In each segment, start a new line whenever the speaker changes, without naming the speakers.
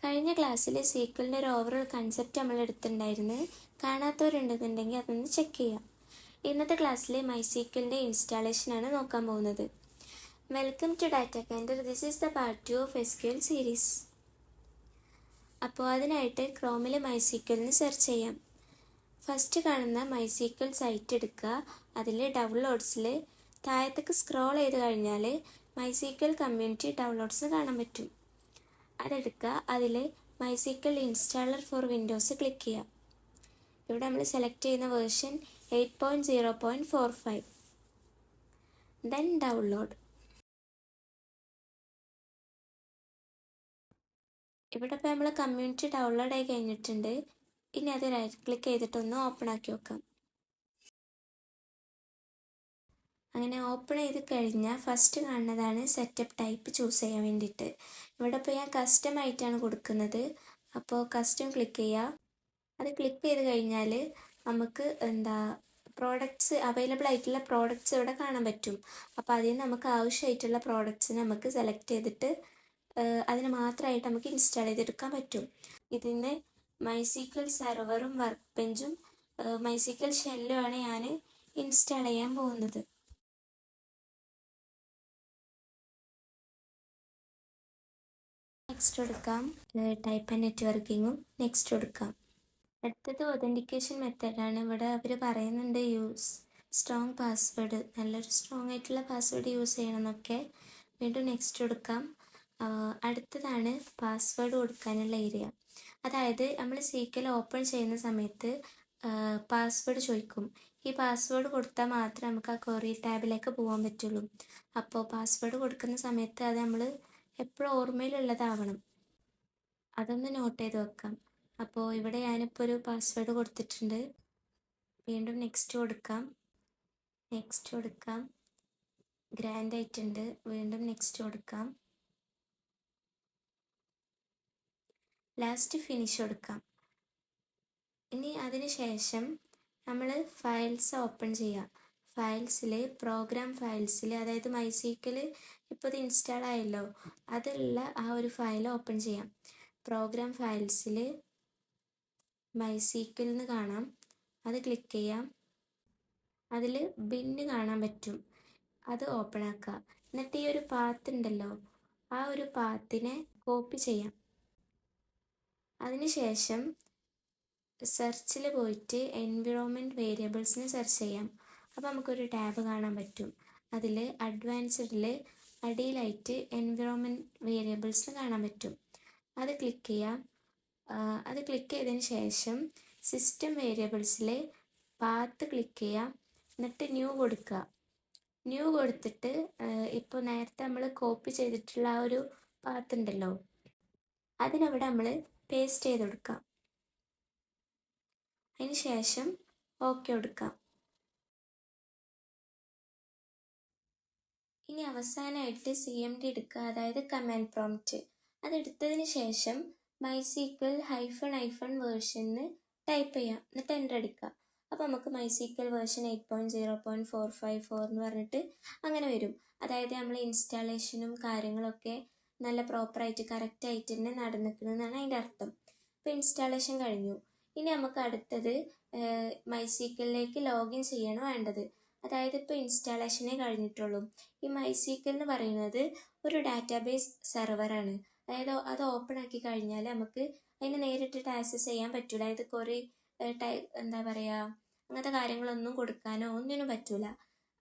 കഴിഞ്ഞ ക്ലാസ്സിൽ സീക്വലിൻ്റെ ഒരു ഓവറോൾ കൺസെപ്റ്റ് നമ്മൾ എടുത്തിട്ടുണ്ടായിരുന്നു. കാണാത്തവരുണ്ടെന്നുണ്ടെങ്കിൽ അതൊന്ന് ചെക്ക് ചെയ്യാം. ഇന്നത്തെ ക്ലാസ്സിൽ മൈസീക്വലിൻ്റെ ഇൻസ്റ്റാളേഷനാണ് നോക്കാൻ പോകുന്നത്. വെൽക്കം ടു ഡാറ്റ കെൻഡർ. This is the part 2 of SQL series. അപ്പോൾ അതിനായിട്ട് ക്രോമിൽ മൈസീക്വലിന് സെർച്ച് ചെയ്യാം. ഫസ്റ്റ് കാണുന്ന മൈസീക്വൽ സൈറ്റ് എടുക്കുക. അതിൽ ഡൗൺലോഡ്സിൽ താഴത്തേക്ക് സ്ക്രോൾ ചെയ്ത് കഴിഞ്ഞാൽ മൈസീക്വൽ കമ്മ്യൂണിറ്റി ഡൗൺലോഡ്സ് കാണാൻ പറ്റും. അതെടുക്കുക. അതിൽ മൈസീക്വൽ ഇൻസ്റ്റാളർ ഫോർ വിൻഡോസ് ക്ലിക്ക് ചെയ്യുക. ഇവിടെ നമ്മൾ സെലക്ട് ചെയ്യുന്ന വേർഷൻ 8.0.45. Then download. ഇവിടെ ഇപ്പോൾ നമ്മൾ കമ്മ്യൂണിറ്റി ഡൗൺലോഡ് ആയി കഴിഞ്ഞിട്ടുണ്ട്. ഇനി അത് റൈറ്റ് ക്ലിക്ക് ചെയ്തിട്ടൊന്ന് ഓപ്പൺ ആക്കി വെക്കാം. അങ്ങനെ ഓപ്പൺ ചെയ്ത് കഴിഞ്ഞാൽ ഫസ്റ്റ് കാണുന്നതാണ് സെറ്റപ്പ് ടൈപ്പ് ചൂസ് ചെയ്യാൻ വേണ്ടിയിട്ട്. ഇവിടെ ഇപ്പോൾ ഞാൻ കസ്റ്റം ആയിട്ടാണ് കൊടുക്കുന്നത്. അപ്പോൾ കസ്റ്റം ക്ലിക്ക് ചെയ്യുക. അത് ക്ലിക്ക് ചെയ്ത് കഴിഞ്ഞാൽ നമുക്ക് പ്രോഡക്റ്റ്സ് അവൈലബിൾ ആയിട്ടുള്ള പ്രോഡക്റ്റ്സ് ഇവിടെ കാണാൻ പറ്റും. അപ്പോൾ അതിൽ നിന്ന് നമുക്ക് ആവശ്യമായിട്ടുള്ള പ്രോഡക്റ്റ്സിന് നമുക്ക് സെലക്ട് ചെയ്തിട്ട് അതിന് മാത്രമായിട്ട് നമുക്ക് ഇൻസ്റ്റാൾ ചെയ്തെടുക്കാൻ പറ്റും. ഇതിന് മൈസീക്വൽ സെർവറും വർക്ക് ബെഞ്ചും മൈസീക്വൽ ഷെല്ലുമാണ് ഞാൻ ഇൻസ്റ്റാൾ ചെയ്യാൻ പോകുന്നത്. നെക്സ്റ്റ് കൊടുക്കാം. ടൈപ്പ് ആൻഡ് നെറ്റ്വർക്കിങ്ങും നെക്സ്റ്റ് കൊടുക്കാം. അടുത്തത് ഒതൻറ്റിക്കേഷൻ മെത്തേഡാണ്. ഇവിടെ അവർ പറയുന്നുണ്ട് യൂസ് സ്ട്രോങ് പാസ്വേഡ്, നല്ലൊരു സ്ട്രോങ് ആയിട്ടുള്ള പാസ്വേഡ് യൂസ് ചെയ്യണം എന്നൊക്കെ. വീണ്ടും നെക്സ്റ്റ് കൊടുക്കാം. അടുത്തതാണ് പാസ്വേഡ് കൊടുക്കാനുള്ള ഏരിയ. അതായത് നമ്മൾ SQL ഓപ്പൺ ചെയ്യുന്ന സമയത്ത് പാസ്വേഡ് ചോദിക്കും. ഈ പാസ്വേഡ് കൊടുത്താൽ മാത്രമേ നമുക്ക് ആ ക്വറി ടാബിലേക്ക് പോകാൻ പറ്റുള്ളൂ. അപ്പോൾ പാസ്വേഡ് കൊടുക്കുന്ന സമയത്ത് അത് നമ്മൾ എപ്പോഴും ഓർമ്മയിലുള്ളതാവണം. അതൊന്ന് നോട്ട് ചെയ്ത് വെക്കാം. അപ്പോൾ ഇവിടെ ഞാനിപ്പോൾ ഒരു പാസ്വേഡ് കൊടുത്തിട്ടുണ്ട്. വീണ്ടും നെക്സ്റ്റ് കൊടുക്കാം. നെക്സ്റ്റ് കൊടുക്കാം. ഗ്രാൻഡ് ആയിട്ടുണ്ട്. വീണ്ടും നെക്സ്റ്റ് കൊടുക്കാം. ലാസ്റ്റ് ഫിനിഷ് കൊടുക്കാം. ഇനി അതിന് ശേഷം നമ്മൾ ഫയൽസ് ഓപ്പൺ ചെയ്യുക. ഫയൽസിൽ പ്രോഗ്രാം ഫയൽസിൽ, അതായത് മൈസീക്വൽ ഇപ്പോൾ ഇത് ഇൻസ്റ്റാൾ ആയല്ലോ, അതുള്ള ആ ഒരു ഫയൽ ഓപ്പൺ ചെയ്യാം. പ്രോഗ്രാം ഫയൽസിൽ മൈസീക്വൽ എന്ന് കാണാം. അത് ക്ലിക്ക് ചെയ്യാം. അതിൽ ബിന്ന് കാണാൻ പറ്റും. അത് ഓപ്പൺ ആക്കുക. എന്നിട്ട് ഈ ഒരു പാത്ത് ഉണ്ടല്ലോ, ആ ഒരു പാത്തിനെ കോപ്പി ചെയ്യാം. അതിനുശേഷം സെർച്ചിൽ പോയിട്ട് എൻവിറോൺമെൻറ്റ് വേരിയബിൾസിന് സെർച്ച് ചെയ്യാം. അപ്പോൾ നമുക്കൊരു ടാബ് കാണാൻ പറ്റും. അതിൽ അഡ്വാൻസ്ഡിൽ അടിയിലായിട്ട് എൻവിറോൺമെൻറ്റ് വേരിയബിൾസ് കാണാൻ പറ്റും. അത് ക്ലിക്ക് ചെയ്യാം. അത് ക്ലിക്ക് ചെയ്തതിന് ശേഷം സിസ്റ്റം വേരിയബിൾസിൽ പാത്ത് ക്ലിക്ക് ചെയ്യാം. എന്നിട്ട് ന്യൂ കൊടുക്കുക. ന്യൂ കൊടുത്തിട്ട് ഇപ്പോൾ നേരത്തെ നമ്മൾ കോപ്പി ചെയ്തിട്ടുള്ള ആ ഒരു പാത്ത് ഉണ്ടല്ലോ, അതിനവിടെ നമ്മൾ പേസ്റ്റ് ചെയ്ത് കൊടുക്കാം. അതിന് ശേഷം ഓക്കെ കൊടുക്കാം. ഇനി അവസാനമായിട്ട് CMD എടുക്കുക, അതായത് കമാൻഡ് പ്രോംപ്റ്റ്. അതെടുത്തതിന് ശേഷം മൈസീക്വൽ -- വേർഷൻ ടൈപ്പ് ചെയ്യാം. എന്നിട്ട് എൻ്റർ അടിക്കുക. അപ്പോൾ നമുക്ക് മൈസീക്വൽ വേർഷൻ 8.0.454 എന്ന് പറഞ്ഞിട്ട് അങ്ങനെ വരും. അതായത് നമ്മൾ ഇൻസ്റ്റാളേഷനും കാര്യങ്ങളൊക്കെ നല്ല പ്രോപ്പറായിട്ട് കറക്റ്റായിട്ട് തന്നെ നടന്നിരിക്കുന്നതെന്നാണ് അതിൻ്റെ അർത്ഥം. ഇപ്പോൾ ഇൻസ്റ്റാളേഷൻ കഴിഞ്ഞു. ഇനി നമുക്ക് അടുത്തത് മൈസീക്വലിലേക്ക് ലോഗിൻ ചെയ്യണം വേണ്ടത്. അതായത് ഇപ്പോൾ ഇൻസ്റ്റാളേഷനേ കഴിഞ്ഞിട്ടുള്ളൂ. ഈ മൈസീക്വൽ എന്ന് പറയുന്നത് ഒരു ഡാറ്റാബേസ് സെർവറാണ്. അതായത് അത് ഓപ്പൺ ആക്കി കഴിഞ്ഞാൽ നമുക്ക് അതിന് നേരിട്ടിട്ട് ആക്സസ് ചെയ്യാൻ പറ്റില്ല. അതായത് കുറേ അങ്ങനത്തെ കാര്യങ്ങളൊന്നും കൊടുക്കാനോ ഒന്നിനും പറ്റില്ല.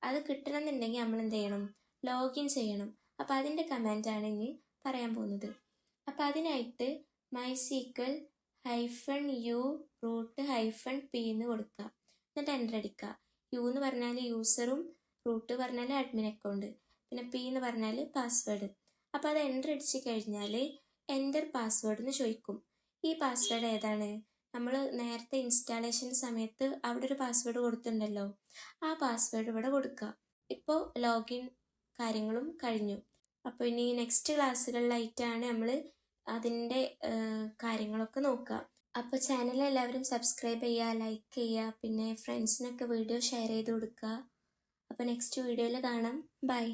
അത് കിട്ടണമെന്നുണ്ടെങ്കിൽ നമ്മൾ എന്ത് ചെയ്യണം? ലോഗിൻ ചെയ്യണം. അപ്പോൾ അതിൻ്റെ കമാൻഡാണ് ഇനി പറയാൻ പോകുന്നത്. അപ്പോൾ അതിനായിട്ട് മൈസീക്വൽ -u root -p എന്ന് കൊടുക്കുക. എന്നിട്ട് എൻ്റർ അടിക്കുക. യു എന്ന് പറഞ്ഞാൽ യൂസറും റൂട്ട് പറഞ്ഞാൽ അഡ്മിൻ അക്കൗണ്ട്, പിന്നെ പി എന്ന് പറഞ്ഞാൽ പാസ്വേഡ്. അപ്പോൾ അത് എൻ്റർ അടിച്ച് കഴിഞ്ഞാൽ എൻ്റർ പാസ്വേഡ് എന്ന് ചോദിക്കും. ഈ പാസ്വേഡ് ഏതാണ്? നമ്മൾ നേരത്തെ ഇൻസ്റ്റാളേഷൻ സമയത്ത് അവിടെ ഒരു പാസ്വേഡ് കൊടുത്തിട്ടുണ്ടല്ലോ, ആ പാസ്വേഡ് ഇവിടെ കൊടുക്കുക. ഇപ്പോൾ ലോഗിൻ കാര്യങ്ങളും കഴിഞ്ഞു. അപ്പോൾ ഇനി നെക്സ്റ്റ് ക്ലാസ്സുകളിലായിട്ടാണ് നമ്മൾ അതിൻ്റെ കാര്യങ്ങളൊക്കെ നോക്കുക. അപ്പോൾ ചാനൽ എല്ലാവരും സബ്സ്ക്രൈബ് ചെയ്യുക, ലൈക്ക് ചെയ്യുക, പിന്നെ ഫ്രണ്ട്സിനൊക്കെ വീഡിയോ ഷെയർ ചെയ്ത് കൊടുക്കുക. അപ്പോൾ നെക്സ്റ്റ് വീഡിയോയിൽ കാണാം. ബൈ.